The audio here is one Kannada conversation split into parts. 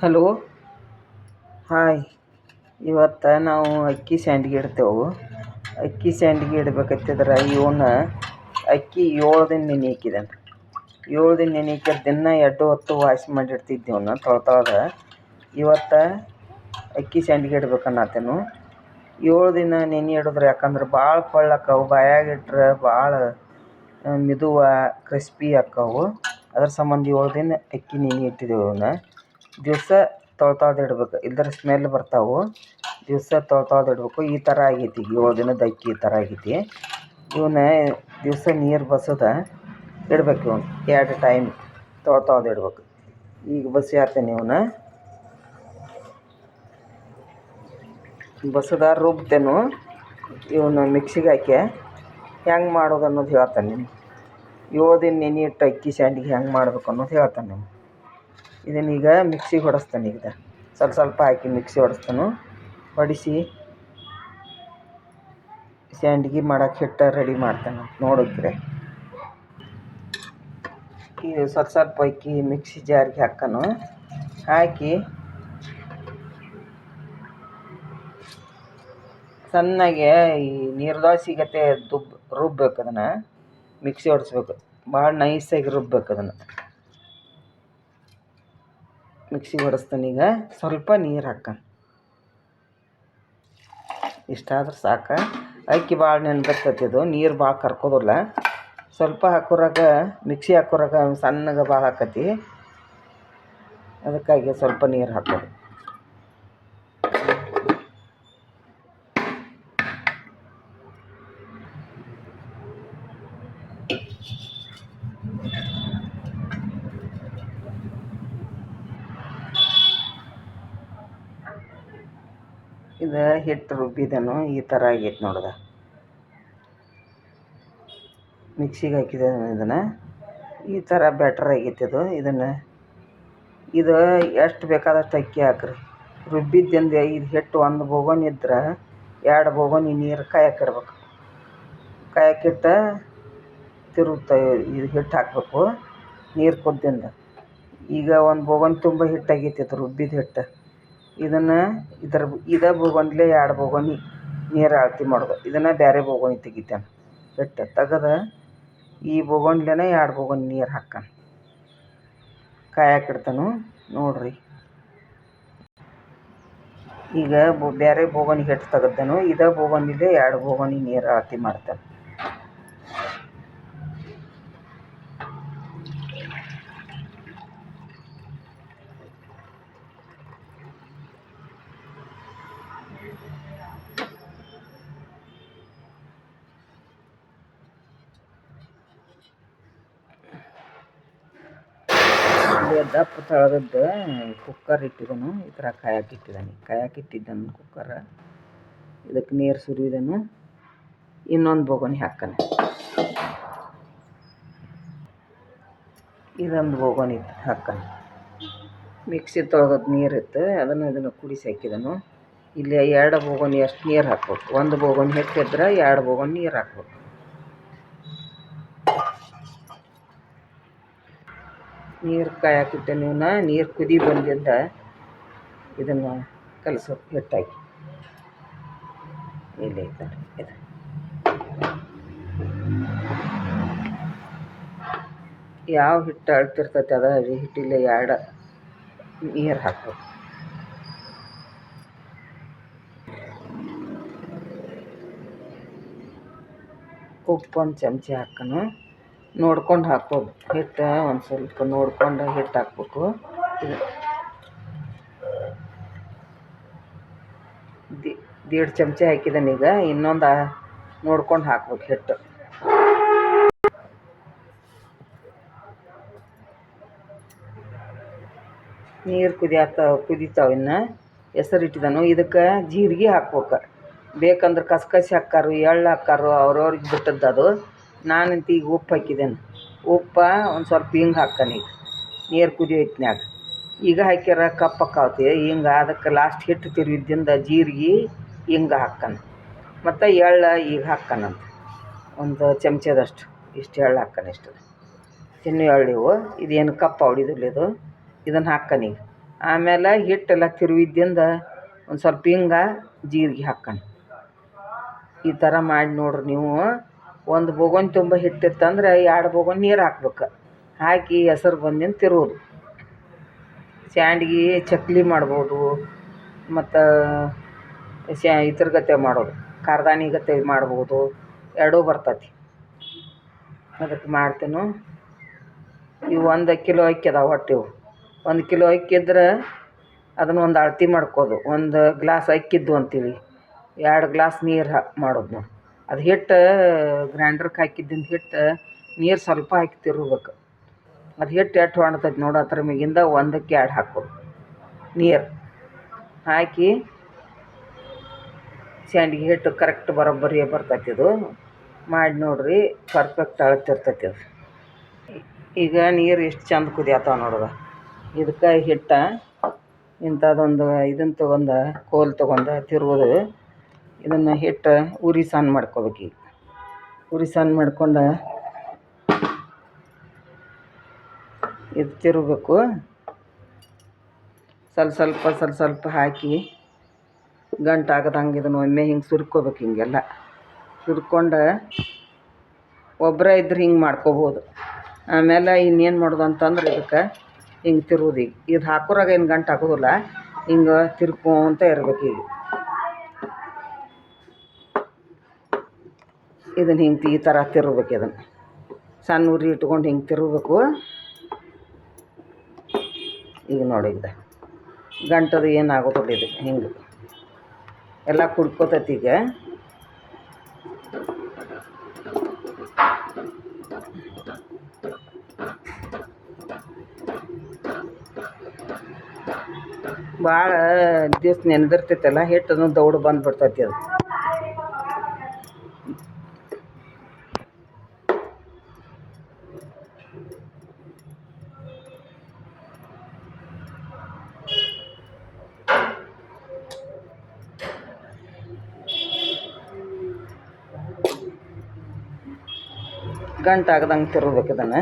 ಹಲೋ. ಹಾಯ್. ಇವತ್ತು ನಾವು ಅಕ್ಕಿ ಸ್ಯಾಂಡ್ಗೆ ಇಡ್ತೇವೆ. ಅಕ್ಕಿ ಸ್ಯಾಂಡ್ಗೆ ಇಡ್ಬೇಕತ್ತಿದ್ರೆ ಇವನ್ನ ಅಕ್ಕಿ 7 ದಿನ ನೆನೆ ಹಾಕಿದ್ದಾನೆ. 7 ದಿನ ನೆನೆ ಹಾಕಿದ್ರೆ ದಿನ 2 ಹೊತ್ತು ವಾಶ್ ಮಾಡಿಡ್ತಿದ್ದೆ ಅವನ್ನ ತೊಳ್ದ. ಇವತ್ತು ಅಕ್ಕಿ ಸ್ಯಾಂಡ್ಗೆ ಇಡ್ಬೇಕನ್ನತ್ತೇನು. 7 ದಿನ ನೆನೆ ಇಡಿದ್ರೆ ಯಾಕಂದ್ರೆ ಭಾಳ ಪಳ್ಳಕ್ಕವು, ಬಾಯಾಗಿಟ್ರೆ ಭಾಳ ಮಿದುವ ಕ್ರಿಸ್ಪಿ ಆಕ್ಕವು. ಅದ್ರ ಸಂಬಂಧ 7 ದಿನ ಅಕ್ಕಿ ನೆನೆ ಇಟ್ಟಿದ್ದೇವೆ. ಅವನ್ನ ದಿವಸ ತೊಳ್ದಿಡ್ಬೇಕು, ಇಲ್ದ್ರೆ ಸ್ಮೆಲ್ ಬರ್ತಾವೆ. ದಿವಸ ತೊಳ್ದಿಡ್ಬೇಕು. ಈ ಥರ ಆಗೈತಿ ಈಗ 7 ದಿನದ ಅಕ್ಕಿ ಈ ಥರ ಆಗೈತಿ. ಇವನ್ನ ದಿವಸ ನೀರು ಬಸದ ಇಡ್ಬೇಕು. ಇವನು 2 ಟೈಮ್ ತೊಳ್ದಿಡ್ಬೇಕು. ಈಗ ಬಸಿ ಹಾಕ್ತೇನೆ. ಇವನ್ನ ಬಸದ ರುಬ್ತೇನು. ಇವನು ಮಿಕ್ಸಿಗೆ ಹಾಕಿ ಹೆಂಗೆ ಮಾಡೋದು ಅನ್ನೋದು ಹೇಳ್ತಾನೆ ನಿಮ್ಗೆ. 7 ದಿನ ನೆನೆ ಇಟ್ಟು ಅಕ್ಕಿ ಸ್ಯಾಂಡ್ಗೆ ಹೆಂಗೆ ಮಾಡ್ಬೇಕು ಅನ್ನೋದು ಹೇಳ್ತಾನೆ ನಿಮ್ಗೆ. ಇದನ್ನೀಗ ಮಿಕ್ಸಿಗೆ ಹೊಡೆಸ್ತಾನೆ. ಈಗ ಸ್ವಲ್ಪ ಹಾಕಿ ಮಿಕ್ಸಿ ಹೊಡಿಸಿ ಸ್ಯಾಂಡ್ಗೆ ಮಾಡೋಕೆ ಹಿಟ್ಟು ರೆಡಿ ಮಾಡ್ತಾನೆ ನೋಡಿದ್ರೆ. ಈಗ ಸ್ವಲ್ಪ ಅಕ್ಕಿ ಮಿಕ್ಸಿ ಜಾರಿಗೆ ಹಾಕಿ ಸಣ್ಣಗೆ ಈ ನೀರು ದೋಸೆಗತ್ತೆ ರುಬ್ಬೇಕು. ಅದನ್ನು ಮಿಕ್ಸಿ ಹೊಡಿಸ್ಬೇಕು. ಭಾಳ ನೈಸಾಗಿ ರುಬ್ಬೇಕು. ಅದನ್ನು ಮಿಕ್ಸಿಗೆ ಹೊಡೆಸ್ತಾನೆ. ಈಗ ಸ್ವಲ್ಪ ನೀರು ಇಷ್ಟಾದ್ರೆ ಸಾಕು. ಅಕ್ಕಿ ಭಾಳ ನೆನ್ದಿರ್ತೈತಿ. ನೀರು ಭಾಳ ಕರ್ಕೋದಿಲ್ಲ. ಸ್ವಲ್ಪ ಹಾಕೋರಾಗ ಮಿಕ್ಸಿ ಹಾಕೋರಾಗ ಸಣ್ಣಗೆ ಭಾಳ ಹಾಕತಿ. ಅದಕ್ಕಾಗಿ ಸ್ವಲ್ಪ ನೀರು ಹಾಕೋದು. ಇದು ಹಿಟ್ಟು ರುಬ್ಬಿದನು ಈ ಥರ ಆಗೈತೆ ನೋಡ್ದೆ. ಮಿಕ್ಸಿಗೆ ಹಾಕಿದೆ ಇದನ್ನು. ಈ ಥರ ಬ್ಯಾಟರ್ ಆಗೈತೆ ಇದು ಎಷ್ಟು ಬೇಕಾದಷ್ಟು ಅಕ್ಕಿ ಹಾಕ್ರಿ. ರುಬ್ಬಿದ್ದಿಂದ ಇದು ಹಿಟ್ಟು 1 ಬೋಗಣಿ ಇದ್ರೆ 2 ಬೋಗಣಿ ನೀರು ಕಾಯಕ್ಕಿಡ್ಬೇಕು. ಕಾಯಕ್ಕಿಟ್ಟು ಇದು ಹಿಟ್ಟು ಹಾಕಬೇಕು ನೀರು ಕುದ್ದಿಂದ. ಈಗ 1 ಬೋಗಣಿ ತುಂಬ ಹಿಟ್ಟಾಗೈತಿ. ಅದು ರುಬ್ಬಿದ ಹಿಟ್ಟು. ಇದೇ ಬೋಗಣಿಲೇ 2 ಬೋಗಣಿ ನೀರು ಅಳತೆ ಮಾಡೋದು. ಇದನ್ನು ಬೇರೆ ಬೋಗಣಿ ತೆಗಿತಾನೆ. ಹಿಟ್ಟು ತೆಗೆದು ಈ ಬೋಗಣಿಲೇ 2 ಬೋಗಣಿ ನೀರು ಹಾಕ್ತಾನೆ. ಕಾಯಕ್ಕಿಡ್ತಾನು ನೋಡ್ರಿ. ಈಗ ಬೇರೆ ಬೋಗಣಿ ಹಿಟ್ಟು ತೆಗೆದನು. ಇದೇ ಬೋಗಣಿಲೇ 2 ಬೋಗಣಿ ನೀರು ಅಳತೆ ಮಾಡ್ತಾನೆ. ದಪ್ಪ ತಳದದ್ದು ಕುಕ್ಕರ್ ಇಟ್ಟಿದ್ದನು. ಈ ಥರ ಕಾಯಕ್ಕಿಟ್ಟಿದ್ದನು ಕುಕ್ಕರ್. ಇದಕ್ಕೆ ನೀರು ಸುರಿದನು. ಇನ್ನೊಂದು ಬೋಗಣಿ ಹಾಕ್ತಾನೆ. ಇದೊಂದು ಬೋಗಣಿ ಹಾಕ್ತಾನೆ. ಮಿಕ್ಸಿ ತೊಳೆದದ್ದು ನೀರಿತ್ತು. ಇದನ್ನು ಕುಡಿಸಿ ಹಾಕಿದನು. ಇಲ್ಲಿ 2 ಬೋಗಣಿ ಅಷ್ಟು ನೀರು ಹಾಕ್ಬೇಕು. 1 ಬೋಗಣಿ ಹಿಟ್ಟಿದ್ರೆ 2 ಬೋಗಣಿ ನೀರು ಹಾಕ್ಬೇಕು. ನೀರು ಕಾಯಕ್ಕಿಟ್ಟೆ. ನೀರು ಕುದಿ ಬಂದಿದ್ದ ಇದನ್ನು ಕಲಸೋದು ಹಿಟ್ಟಾಗಿ. ಇಲ್ಲಿ ಇದ್ದಾರೆ ಇದು. ಯಾವ ಹಿಟ್ಟು ಅಳ್ತಿರ್ತೈತೆ ಅದ ಹಿಟ್ಟಿಲ್ಲ 2 ನೀರು ಹಾಕ್ಬೇಕು. ಉಪ್ಪು 1 ಚಮಚ ಹಾಕೋನು. ನೋಡ್ಕೊಂಡು ಹಾಕೋದು. ಹಿಟ್ಟು ಒಂದು ಸ್ವಲ್ಪ ನೋಡ್ಕೊಂಡು ಹಿಟ್ಟು ಹಾಕ್ಬೇಕು. ಇದು 1.5 ಚಮಚ ಹಾಕಿದ್ದಾನೀಗ. ಇನ್ನೊಂದು ನೋಡ್ಕೊಂಡು ಹಾಕ್ಬೇಕು ಹಿಟ್ಟು. ನೀರು ಕುದೀತಾವೆ. ಇನ್ನು ಹೆಸರು ಇಟ್ಟಿದ್ದಾನು. ಇದಕ್ಕೆ ಜೀರಿಗೆ ಹಾಕ್ಬೇಕು. ಬೇಕಂದ್ರೆ ಕಸ್ಕಸಿ ಹಾಕ್ಕಾರು, ಎಳ್ಳು ಹಾಕ್ಕಾರು, ಅವ್ರವ್ರಿಗೆ ಬಿಟ್ಟದ್ದು ಅದು. ನಾನಂತ ಈಗ ಉಪ್ಪು ಹಾಕಿದ್ದೇನೆ. ಒಂದು ಸ್ವಲ್ಪ ಹಿಂಗೆ ಹಾಕ್ತಾನೆ. ಈಗ ನೀರು ಕುದಿಯೋತ್ನ್ಯಾಗ ಈಗ ಹಾಕ್ಯಾರ ಕಪ್ಪಕ್ಕಾವ್ತಿ ಹಿಂಗೆ. ಅದಕ್ಕೆ ಲಾಸ್ಟ್ ಹಿಟ್ಟು ತಿರುವಿದ್ದಿಂದ ಜೀರಿಗೆ ಹಿಂಗೆ ಹಾಕ್ತಾನೆ. ಮತ್ತು ಎಳ್ಳು ಈಗ ಹಾಕ್ತಾನಂತ 1 ಚಮಚದಷ್ಟು. ಇಷ್ಟು ಎಳ್ಳು ಹಾಕ್ತಾನೆ. ಇಷ್ಟು ತಿನ್ನು ಎಳ್ಳು ಇವು. ಇದೇನು ಕಪ್ಪ ಹೊಡಿದಿಲ್ಲ ಇದು. ಇದನ್ನು ಹಾಕ್ತಾನೆ. ಈಗ ಆಮೇಲೆ ಹಿಟ್ಟೆಲ್ಲ ತಿರುವಿದ್ದಿಂದ ಒಂದು ಸ್ವಲ್ಪ ಹಿಂಗೆ ಜೀರಿಗೆ ಹಾಕೋಣ. ಈ ಥರ ಮಾಡಿ ನೋಡ್ರಿ ನೀವು. ಒಂದು ಬೋಗೋನ್ ತುಂಬ ಹಿಟ್ಟಿತ್ತಂದ್ರೆ 2 ಬೋಗೋನ್ ನೀರು ಹಾಕ್ಬೇಕು. ಹಾಕಿ ಹೆಸರು ಬಂದಿನ ತಿರುವುದು. ಸ್ಯಾಂಡ್ಗೆ ಚಕ್ಲಿ ಮಾಡ್ಬೋದು, ಮತ್ತು ಇದ್ರ ಗತೆ ಮಾಡೋದು, ಕಾರ್ದಾನಿ ಗತೆ ಮಾಡ್ಬೋದು, ಎರಡೂ ಬರ್ತೈತಿ. ಅದಕ್ಕೆ ಮಾಡ್ತೇನೆ. ಇವು 1 ಕಿಲೋ ಅಕ್ಕಿ ಅದಾವೆ ಒಟ್ಟು. ಇವು 1 ಕಿಲೋ ಅಕ್ಕಿ ಇದ್ರೆ ಅದನ್ನು ಒಂದು ಅಳತೆ ಮಾಡ್ಕೋದು. 1 ಗ್ಲಾಸ್ ಅಕ್ಕಿದ್ದು ಅಂತೀವಿ, 2 ಗ್ಲಾಸ್ ನೀರು ಮಾಡೋದು ನಾವು. ಅದು ಹಿಟ್ಟು ಗ್ರೈಂಡ್ರಿಗೆ ಹಾಕಿದ್ದಿಂದ ಹಿಟ್ಟು ನೀರು ಸ್ವಲ್ಪ ಹಾಕಿ ತಿರುಗಬೇಕು. ಅದು ಹಿಟ್ಟು ಎಷ್ಟು ಹೊಣ್ತೈತಿ ನೋಡು, ಅದ್ರ ಮ್ಯಾಗಿಂದ 1ಕ್ಕೆ 2 ಹಾಕೋದು ನೀರು ಹಾಕಿ. ಸ್ಯಾಂಡ್ಗೆ ಹಿಟ್ಟು ಕರೆಕ್ಟ್ ಬರೋಬ್ಬರಿ ಬರ್ತೈತಿ. ಇದು ಮಾಡಿ ನೋಡಿರಿ, ಪರ್ಫೆಕ್ಟ್ ಅಳತಿರ್ತೈತಿ ಅದು. ಈಗ ನೀರು ಎಷ್ಟು ಚಂದ ಕುದಿಯತ್ತಾವ ನೋಡೋದು. ಇದಕ್ಕೆ ಹಿಟ್ಟು ಇಂಥದ್ದೊಂದು ಇದನ್ನು ತೊಗೊಂಡು ಕೋಲ್ ತೊಗೊಂಡು ತಿರುವುದು. ಇದನ್ನು ಹಿಟ್ಟು ಉರಿ ಸಣ್ಣ ಮಾಡ್ಕೋಬೇಕು. ಈಗ ಉರಿ ಸಣ್ಣ ಮಾಡ್ಕೊಂಡು ಇದು ತಿರುಗಬೇಕು. ಸ್ವಲ್ಪ ಸ್ವಲ್ಪ ಹಾಕಿ ಗಂಟು ಆಗದಂಗೆ ಇದನ್ನು ಒಮ್ಮೆ ಹಿಂಗೆ ಸುರ್ಕೋಬೇಕು. ಹಿಂಗೆಲ್ಲ ಸುರ್ಕೊಂಡು ಒಬ್ಬರೇ ಇದ್ರೆ ಹಿಂಗೆ ಮಾಡ್ಕೋಬೋದು. ಆಮೇಲೆ ಇನ್ನೇನು ಮಾಡೋದು ಅಂತಂದ್ರೆ ಇದಕ್ಕೆ ಹಿಂಗೆ ತಿರುವುದು. ಈಗ ಇದು ಹಾಕೋರಾಗ ಏನು ಗಂಟು ಹಾಕೋದಿಲ್ಲ, ಹಿಂಗೆ ತಿರ್ಕೊಂತ ಇರ್ಬೇಕು. ಈಗ ಇದನ್ನು ಹಿಂಗೆ ಈ ಥರ ತಿರುಗಬೇಕು. ಇದನ್ನು ಸಣ್ಣ ಉರಿ ಇಟ್ಕೊಂಡು ಹಿಂಗೆ ತಿರುಗಬೇಕು. ಈಗ ನೋಡಿ, ಇದು ಗಂಟದು ಏನಾಗೋದಿಲ್ಲ. ಇದು ಹಿಂಗೆ ಎಲ್ಲ ಕುಡ್ಕೋತೈತಿ. ಈಗ ಭಾಳ ದಿವ್ಸ ನೆನೆದಿರ್ತೈತಲ್ಲ ಹಿಟ್ಟನ್ನು ದೌಡು ಬಂದುಬಿಡ್ತೈತಿ. ಅದು ಗಂಟು ಆಗದಂಗೆ ತಿರುಗಬೇಕು. ಇದನ್ನು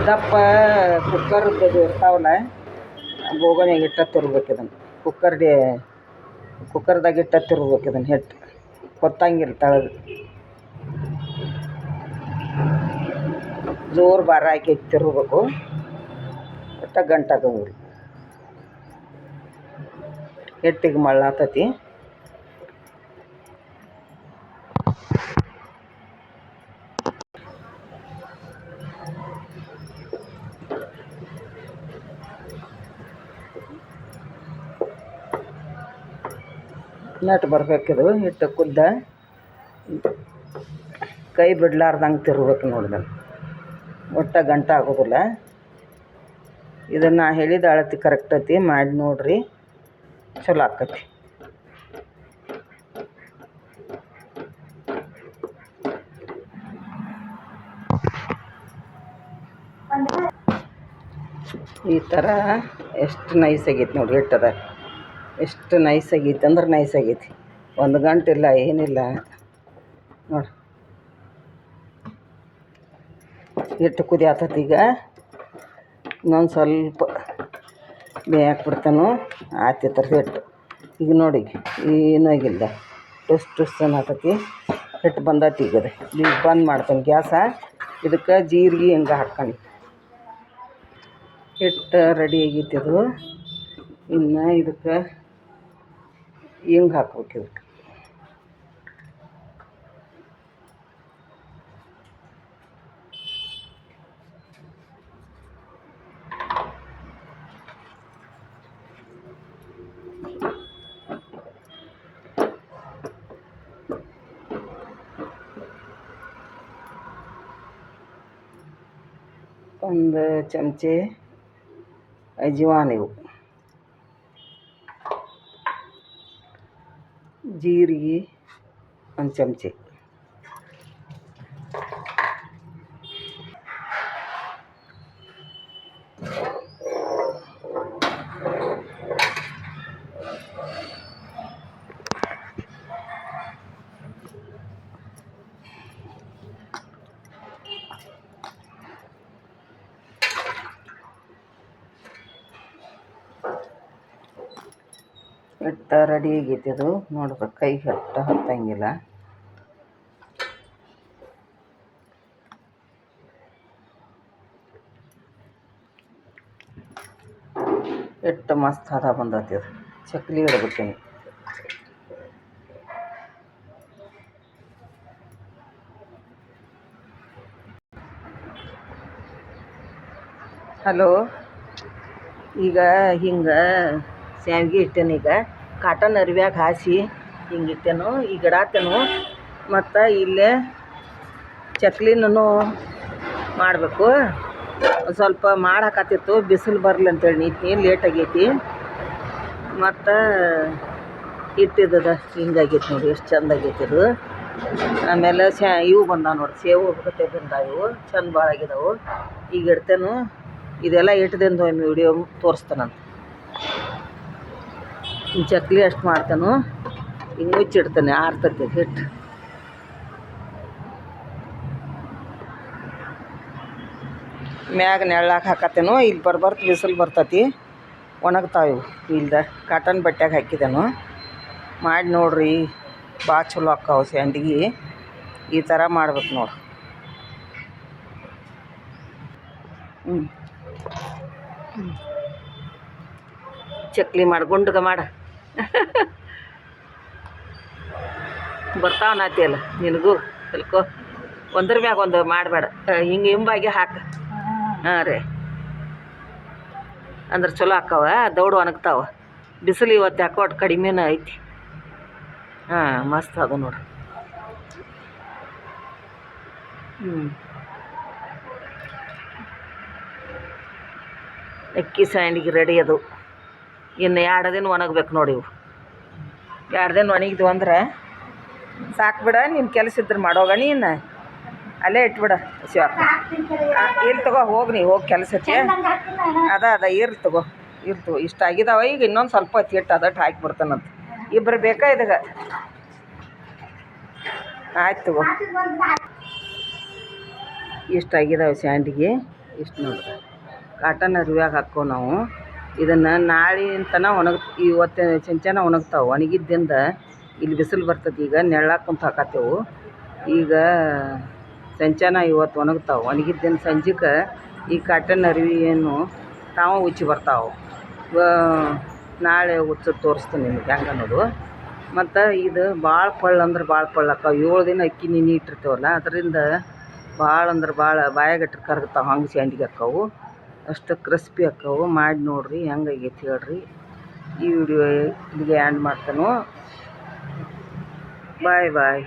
ದಪ್ಪ ಕುಕ್ಕರ್ದು ಇರ್ತಾವಲ್ಲ, ಬೋಗನ್ಯಾಗ ಇಟ್ಟ ತಿರುಗಬೇಕು. ಇದನ್ನು ಕುಕ್ಕರ್ದಾಗ ಇಟ್ಟ ತಿರುಗಬೇಕು. ಇದನ್ನು ಹಿಟ್ಟು ಕೊತ್ತಂಗಿಲ್ಲ ತಳಗೆ. ಜೋರು ಭಾರ ಹಾಕಿ ತಿರುಗಬೇಕು. ಒಟ್ಟ ಗಂಟಾಗಂಗಿಲ್ಲ. ಹಿಟ್ಟಿಗೆ ಮಳ್ಳಾತತಿ. ನಟ್ ಬರಬೇಕಿದು. ಹಿಟ್ಟು ಕುದ್ದ ಕೈ ಬಿಡ್ಲಾರ್ದಂಗೆ ತಿರ್ಬೇಕು ನೋಡಿದನು. ಒಟ್ಟ ಗಂಟೆ ಆಗೋದಿಲ್ಲ. ಇದನ್ನು ಹೇಳಿದ ಅಳತೆ ಕರೆಕ್ಟ್ ಐತಿ. ಮಾಡಿ ನೋಡಿರಿ, ಚಲೋ ಆಕತಿ. ಈ ಥರ ಎಷ್ಟು ನೈಸ್ ಆಗೈತಿ ನೋಡಿ. ಹಿಟ್ಟದ ಎಷ್ಟು ನೈಸ್ ಆಗೈತಿ ಅಂದ್ರೆ ನೈಸ್ ಆಗೈತಿ. 1 ಗಂಟೆ ಇಲ್ಲ, ಏನಿಲ್ಲ ನೋಡಿ. ಹಿಟ್ಟು ಕುದಿ ಆತತಿ. ಈಗ ಇನ್ನೊಂದು ಸ್ವಲ್ಪ ಬೇಯಾಕ್ಬಿಡ್ತಾನು. ಆತಿತ್ತರ ಹಿಟ್ಟು. ಈಗ ನೋಡಿ, ಏನೂ ಆಗಿಲ್ಲ. ಟುಸ್ ಅನ್ನತತಿ. ಹಿಟ್ಟು ಬಂದತಿ. ಈಗ ಅದು ಈಗ ಬಂದ್ ಮಾಡ್ತಾನೆ ಗ್ಯಾಸ. ಇದಕ್ಕೆ ಜೀರಿಗೆ ಹಿಂಗೆ ಹಾಕ್ಕೊಂಡು ಹಿಟ್ಟು ರೆಡಿ ಆಗೈತಿ. ಅದು ಇನ್ನು ಇದಕ್ಕೆ ಹಿಂಗೆ ಹಾಕ್ಬೇಕು. ಇದಕ್ಕೆ ಒಂದು ಚಮಚೆ ಅಜ್ವಾನ್, ಇವು ಜೀರಿಗೆ 1 ಚಮಚೆ, ಹಿಟ್ಟು ರೆಡಿ ಆಗೈತಿ. ಅದು ನೋಡ್ಬೇಕು, ಕೈಗೆ ಹತ್ತಂಗಿಲ್ಲ. ಹಿಟ್ಟು ಮಸ್ತ್ ಹದ ಬಂದೈತಿ. ಅದು ಚಕ್ಲಿ ಇಡ್ಬೇಕೇನು. ಹಲೋ, ಈಗ ಹಿಂಗೆ ಶಾವ್ಗೆ ಇಟ್ಟೇನು. ಈಗ ಕಾಟನ್ ಅರಿವ್ಯಾಗ ಹಾಸಿ ಹಿಂಗೆ ಇಟ್ಟೇನು. ಈಗ ಇಡಾತೇನು. ಮತ್ತು ಇಲ್ಲೇ ಚಕ್ಲಿನೂ ಮಾಡಬೇಕು. ಸ್ವಲ್ಪ ಮಾಡಾಕತ್ತಿತ್ತು, ಬಿಸಿಲು ಬರಲಿ ಅಂತೇಳಿ ನೀನು ಲೇಟ್ ಆಗೈತಿ. ಮತ್ತು ಹಿಟ್ಟಿದ್ದದ ಹಿಂಗಾಗೈತಿ ನೋಡಿ, ಎಷ್ಟು ಚಂದ ಆಗೈತಿ ಇದು. ಆಮೇಲೆ ಇವು ಬಂದಾವ ನೋಡಿ, ಸೇವು ಒಬ್ಬಗತ್ತೆ ಬಂದಾವ. ಇವು ಚಂದ ಭಾಳ ಆಗಿದಾವು. ಈಗ ಇಡ್ತೇನು. ಇದೆಲ್ಲ ಇಟ್ಟದಿಂದ ಒಂದು ವಿಡಿಯೋ ತೋರಿಸ್ತಾನಂತ. ಚಕ್ಲಿ ಅಷ್ಟು ಮಾಡ್ತೇನು. ಹಿಂಗೆ ಮುಚ್ಚಿಡ್ತೇನೆ, ಆರ್ತೈತಿ ಹಿಟ್ಟು. ಮ್ಯಾಗ ನೆಳ್ಳಾಕ ಹಾಕತ್ತೇನು. ಇಲ್ಲಿ ಬರ್ಬರ್ತ ಬಿಸಿಲು ಬರ್ತೈತಿ, ಒಣಗ್ತಾವ ಇವು. ಇಲ್ದ ಕಾಟನ್ ಬಟ್ಟೆಗೆ ಹಾಕಿದೇನು. ಮಾಡಿ ನೋಡ್ರಿ, ಭಾಳ ಚಲೋ ಆಕ್ಕಾವು ಸಂಡ್ಗಿ. ಈ ಥರ ಮಾಡ್ಬೇಕು ನೋಡಿ. ಚಕ್ಲಿ ಮಾಡಿ ಗುಂಡ್ಗ ಮಾಡ. ಬರ್ತಾವ ನಾತಿಯಲ್ಲ ನಿನಗೂ. ಕಲ್ಕೋ. ಒಂದ್ರ ಮ್ಯಾಗ ಒಂದು ಮಾಡಬೇಡ, ಹಿಂಗೆ ಹಿಂಬಾಗಿ ಹಾಕು. ಹಾಂ ರೀ, ಅಂದ್ರೆ ಚಲೋ ಆಕ್ಕಾವ. ದೌಡು ಒಣಗ್ತಾವ. ಬಿಸಿಲು ಇವತ್ತು ಯಾಕೋ ಒಟ್ಟು ಕಡಿಮೆನೇ ಐತಿ. ಹಾಂ, ಮಸ್ತ್ ಅದು ನೋಡ್ರಿ. ಅಕ್ಕಿ ಸಂಡ್ಗಿ ರೆಡಿ ಅದು. ಇನ್ನು 2 ದಿನ ಒಣಗ್ಬೇಕು ನೋಡಿ ಇವು. 2 ದಿನ ಒಣಗಿದ್ವು ಅಂದ್ರೆ ಸಾಕು ಬಿಡ. ನಿನ್ನ ಕೆಲಸ ಇದ್ರೆ ಮಾಡೋಗ. ನೀನು ಅಲ್ಲೇ ಇಟ್ಬಿಡ ಶಿವ. ಇರ್ಲಿ ತಗೋ, ಹೋಗಿ ನೀ ಹೋಗಿ ಕೆಲಸ ಐತಿ. ಅದ ಇರ್ಲಿ ತಗೋ, ಇರ್ತು. ಇಷ್ಟು ಆಗಿದಾವ. ಈಗ ಇನ್ನೊಂದು ಸ್ವಲ್ಪ ಹೊತ್ತು ಹಿಟ್ಟು ಅದಟ್ಟು ಹಾಕಿ ಬಿಡ್ತಾನಂತ. ಇಬ್ಬರು ಬೇಕಾ ಇದಾಗ? ಆಯ್ತು ತಗೋ. ಇಷ್ಟು ಆಗಿದಾವೆ ಸಂಡ್ಗಿ. ಇಷ್ಟು ನೋಡ್ರಿ, ಕಾಟನ್ ಅರಿವ್ಯಾಗ ಹಾಕೋ ನಾವು. ಇದನ್ನು ನಾಳೆ ತನಕ ಇವತ್ತು ಚೆಂಚನ ಒಣಗ್ತಾವೆ. ಒಣಗಿದ್ದರಿಂದ ಇಲ್ಲಿ ಬಿಸಿಲು ಬರ್ತದೆ. ಈಗ ನೆಳ್ಳಾಕ ಕುಂತು ಹಾಕತ್ತೇವು. ಈಗ ಸಂಚಾನ ಇವತ್ತು ಒಣಗ್ತಾವೆ. ಒಣಗಿದ್ದೇನು ಸಂಜೆಗೆ ಈ ಕಾಟನ್ ಅರಿವಿ ಏನು ತಾವು ಉಚ್ಚಿ ಬರ್ತಾವೆ. ನಾಳೆ ಉಚ್ಚ ತೋರಿಸ್ತೀನಿ ನಿಮಗೆ ಹೆಂಗೆ ಅನ್ನೋದು. ಮತ್ತು ಇದು ಭಾಳ ಪಳ್ಳು ಅಂದ್ರೆ ಭಾಳ ಪಳ್ಳು ಆಕ್ಕಾವ. 7 ದಿನ ಅಕ್ಕಿ ನೆನೆ ಇಟ್ಟಿರ್ತೇವಲ್ಲ, ಅದರಿಂದ ಭಾಳ ಅಂದ್ರೆ ಭಾಳ ಬಾಯಾಗಟ್ರೆ ಕರಗ್ತಾವೆ. ಹಂಗೆ ಸಂಡ್ಗಿ ಆಕ್ಕಾವು. ಅಷ್ಟು ಕ್ರಿಸ್ಪಿ ಆಕ್ಕಾವು. ಮಾಡಿ ನೋಡಿರಿ ಹೆಂಗಾಗೈತಿ ಹೇಳ್ರಿ. ಈ ವಿಡಿಯೋ ಇಲ್ಲಿಗೆ ಎಂಡ್ ಮಾಡ್ತಾನು. ಬಾಯ್ ಬಾಯ್.